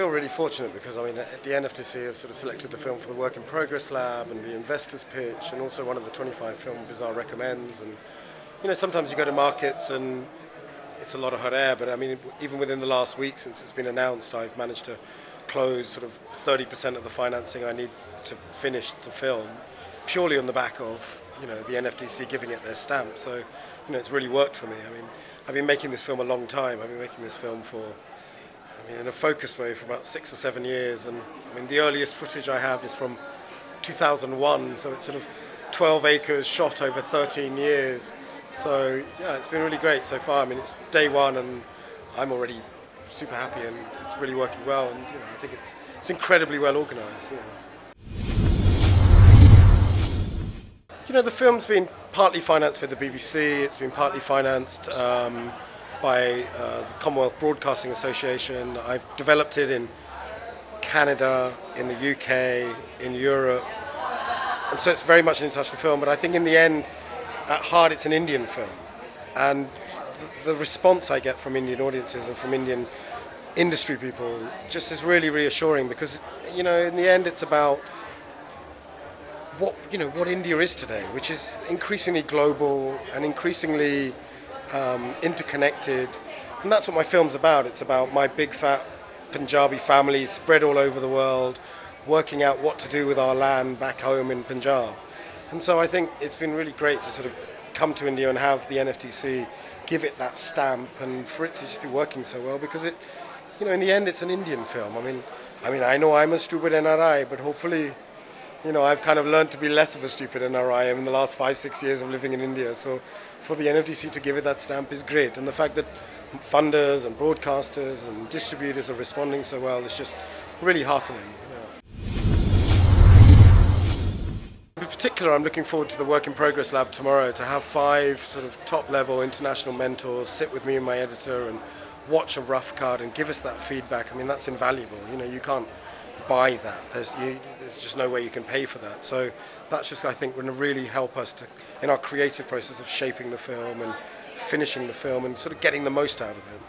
feel really fortunate because I mean at the NFTC I've sort of selected the film for the Work in Progress Lab and the Investors Pitch and also one of the 25 Film Bazaar recommends. And you know, sometimes you go to markets and it's a lot of hot air, but I mean even within the last week since it's been announced, I've managed to close sort of 30% of the financing I need to finish the film, purely on the back of, you know, the NFTC giving it their stamp. So, you know, it's really worked for me. I mean, I've been making this film a long time. I've been making this film for, I mean, in a focused way for about 6 or 7 years. And I mean, the earliest footage I have is from 2001. So it's sort of 12 acres shot over 13 years. So yeah, it's been really great so far. I mean, it's day one and I'm already super happy and it's really working well. And, you know, I think it's incredibly well organized, you know. You know, the film's been partly financed by the BBC, it's been partly financed by the Commonwealth Broadcasting Association. I've developed it in Canada, in the UK, in Europe, and so it's very much an international film, but I think in the end, at heart, it's an Indian film. And the response I get from Indian audiences and from Indian industry people just is really reassuring because, you know, in the end, it's about what India is today, which is increasingly global and increasingly interconnected, and that's what my film's about. It's about my big fat Punjabi family spread all over the world, working out what to do with our land back home in Punjab. And so I think it's been really great to sort of come to India and have the NFTC give it that stamp and for it to just be working so well because it, you know, in the end it's an Indian film. I mean I know I'm a stupid NRI, but hopefully, you know, I've kind of learned to be less of a stupid NRI in the last 5-6 years of living in India. So for the NFTC to give it that stamp is great. And the fact that funders and broadcasters and distributors are responding so well is just really heartening. Yeah. In particular, I'm looking forward to the Work in Progress Lab tomorrow to have 5 sort of top-level international mentors sit with me and my editor and watch a rough cut and give us that feedback. I mean, that's invaluable. You know, you can't buy that. There's just no way you can pay for that. So that's just, I think, going to really help us in our creative process of shaping the film and finishing the film and sort of getting the most out of it.